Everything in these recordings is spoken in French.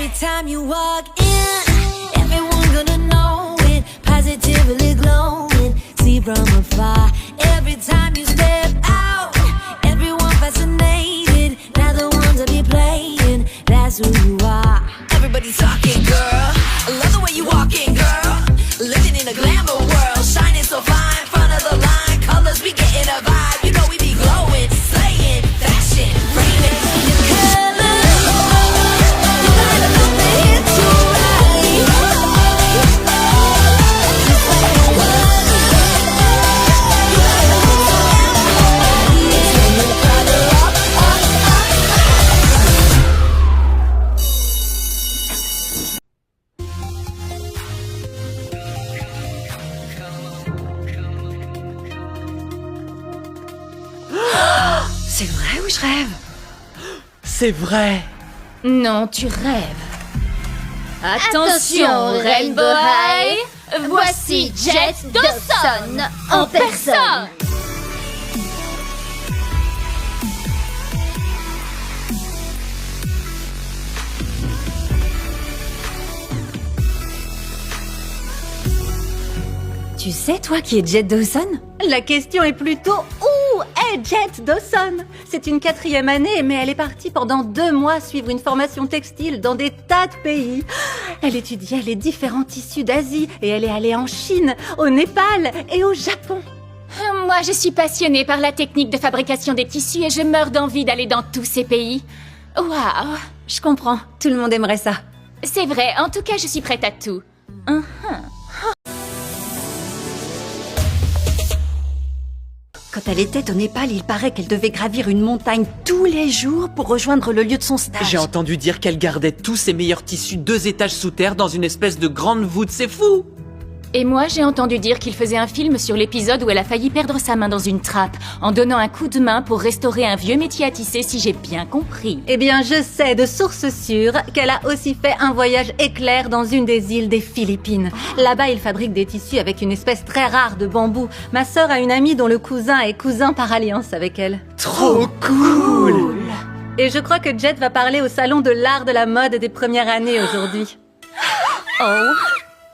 Every time you walk in, everyone gonna know it. Positively glowing, see from afar. Every time you step out, everyone fascinated. Now the ones that be playing, that's who you are. Everybody talking, girl. I love the way you walking, girl. Living in a glamour world, shining so fine, front of the line. Colors, we getting a vibe. You know we be glowing, slaying, fashion, raining. Your colors, you light up the hit to right. Just like the colors, you light up the empire. Turn the color up, up, C'est vrai ou je rêve? C'est vrai. Non, tu rêves. Attention, Rainbow High, voici Jet Dawson en personne. Tu sais, toi, qui est Jet Dawson? La question est plutôt où est Jet Dawson? C'est une 4e année, mais elle est partie pendant 2 mois suivre une formation textile dans des tas de pays. Elle étudiait les différents tissus d'Asie et elle est allée en Chine, au Népal et au Japon. Moi, je suis passionnée par la technique de fabrication des tissus et je meurs d'envie d'aller dans tous ces pays. Waouh! Je comprends, tout le monde aimerait ça. C'est vrai, en tout cas, je suis prête à tout. Quand elle était au Népal, il paraît qu'elle devait gravir une montagne tous les jours pour rejoindre le lieu de son stage. J'ai entendu dire qu'elle gardait tous ses meilleurs tissus 2 étages sous terre dans une espèce de grande voûte, c'est fou! Et moi, j'ai entendu dire qu'il faisait un film sur l'épisode où elle a failli perdre sa main dans une trappe, en donnant un coup de main pour restaurer un vieux métier à tisser, si j'ai bien compris. Eh bien, je sais de sources sûres qu'elle a aussi fait un voyage éclair dans une des îles des Philippines. Là-bas, ils fabriquent des tissus avec une espèce très rare de bambou. Ma sœur a une amie dont le cousin est cousin par alliance avec elle. Trop cool! Et je crois que Jet va parler au salon de l'art de la mode des premières années aujourd'hui. Oh,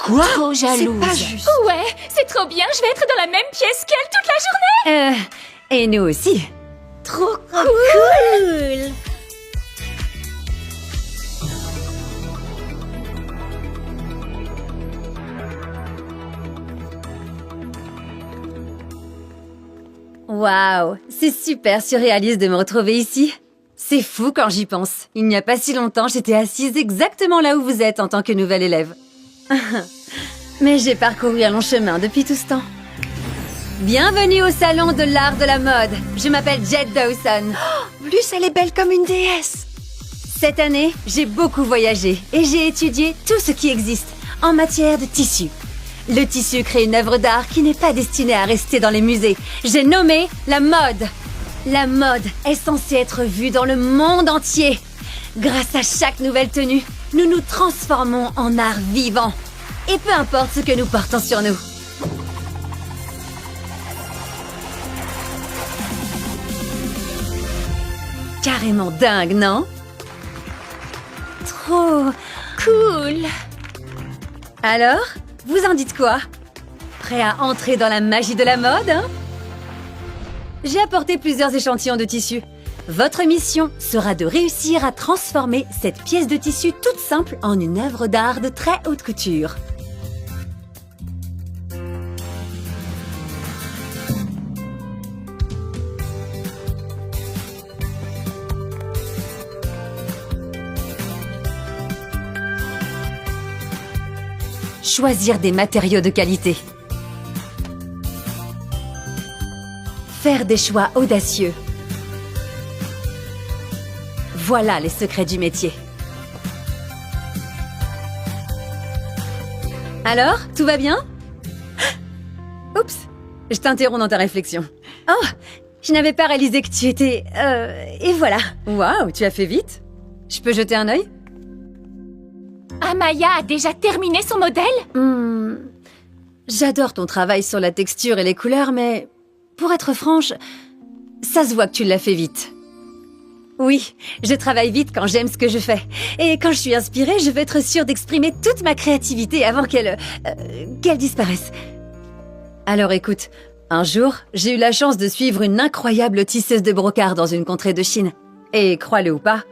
Quoi? trop jalouse. C'est pas juste. Ouais, c'est trop bien, je vais être dans la même pièce qu'elle toute la journée. Et nous aussi. Trop cool. Waouh, c'est super surréaliste de me retrouver ici. C'est fou quand j'y pense. Il n'y a pas si longtemps, j'étais assise exactement là où vous êtes en tant que nouvelle élève. Mais j'ai parcouru un long chemin depuis tout ce temps. Bienvenue au salon de l'art de la mode. Je m'appelle Jet Dawson. Plus elle est belle comme une déesse. Cette année, j'ai beaucoup voyagé et j'ai étudié tout ce qui existe en matière de tissu. Le tissu crée une œuvre d'art qui n'est pas destinée à rester dans les musées. J'ai nommé la mode. La mode est censée être vue dans le monde entier. Grâce à chaque nouvelle tenue, nous nous transformons en art vivant. Et peu importe ce que nous portons sur nous. Carrément dingue, non? Trop Cool. Alors, vous en dites quoi? Prêt à entrer dans la magie de la mode, hein? J'ai apporté plusieurs échantillons de tissu. Votre mission sera de réussir à transformer cette pièce de tissu toute simple en une œuvre d'art de très haute couture. Choisir des matériaux de qualité. Faire des choix audacieux. Voilà les secrets du métier. Alors, tout va bien? Oups, je t'interromps dans ta réflexion. Oh, je n'avais pas réalisé que tu étais... et voilà. Waouh, tu as fait vite. Je peux jeter un œil? Amaya a déjà terminé son modèle? J'adore ton travail sur la texture et les couleurs, mais... Pour être franche, ça se voit que tu l'as fait vite. Oui, je travaille vite quand j'aime ce que je fais. Et quand je suis inspirée, je veux être sûre d'exprimer toute ma créativité avant qu'elle disparaisse. Alors écoute, un jour, j'ai eu la chance de suivre une incroyable tisseuse de brocart dans une contrée de Chine. Et crois-le ou pas,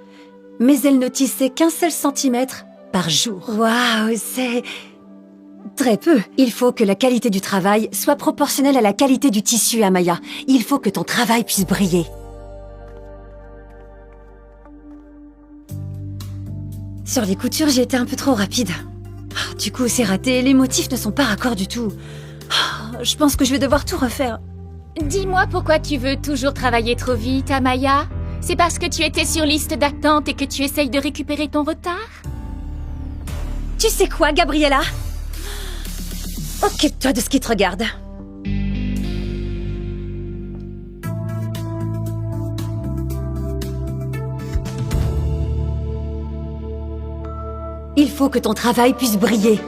mais elle ne tissait qu'un seul centimètre par jour. Waouh, c'est... très peu. Il faut que la qualité du travail soit proportionnelle à la qualité du tissu, Amaya. Il faut que ton travail puisse briller. Sur les coutures, j'ai été un peu trop rapide. Du coup, c'est raté. Les motifs ne sont pas raccords du tout. Je pense que je vais devoir tout refaire. Dis-moi pourquoi tu veux toujours travailler trop vite, Amaya? C'est parce que tu étais sur liste d'attente et que tu essayes de récupérer ton retard? Tu sais quoi, Gabriella? Occupe-toi de ce qui te regarde. Il faut que ton travail puisse briller.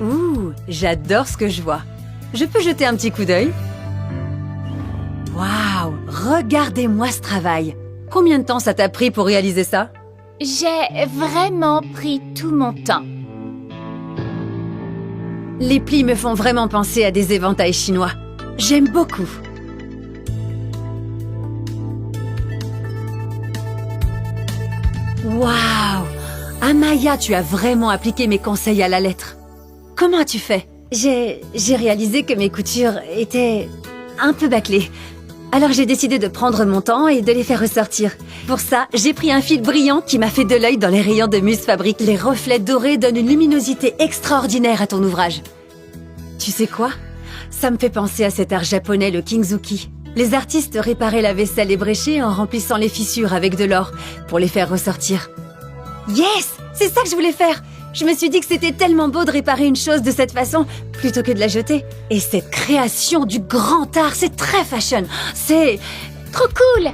Ouh, j'adore ce que je vois. Je peux jeter un petit coup d'œil? Waouh, regardez-moi ce travail. Combien de temps ça t'a pris pour réaliser ça? J'ai vraiment pris tout mon temps. Les plis me font vraiment penser à des éventails chinois. J'aime beaucoup. Waouh! Amaya, tu as vraiment appliqué mes conseils à la lettre. Comment as-tu fait? J'ai réalisé que mes coutures étaient un peu bâclées. Alors j'ai décidé de prendre mon temps et de les faire ressortir. Pour ça, j'ai pris un fil brillant qui m'a fait de l'œil dans les rayons de Muse Fabric. Les reflets dorés donnent une luminosité extraordinaire à ton ouvrage. Tu sais quoi? Ça me fait penser à cet art japonais, le kintsugi. Les artistes réparaient la vaisselle ébréchée en remplissant les fissures avec de l'or pour les faire ressortir. Yes! C'est ça que je voulais faire! Je me suis dit que c'était tellement beau de réparer une chose de cette façon plutôt que de la jeter. Et cette création du grand art, c'est très fashion. C'est Trop cool!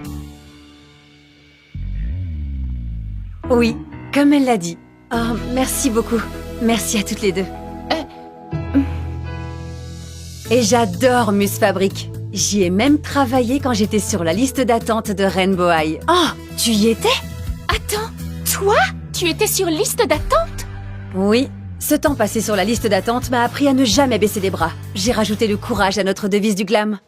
Oui, comme elle l'a dit. Oh, merci beaucoup. Merci à toutes les deux. Et j'adore Muse Fabric. J'y ai même travaillé quand j'étais sur la liste d'attente de Rainbow Eye. Oh, tu y étais? Attends, toi? Tu étais sur liste d'attente? Oui. Ce temps passé sur la liste d'attente m'a appris à ne jamais baisser les bras. J'ai rajouté le courage à notre devise du glam.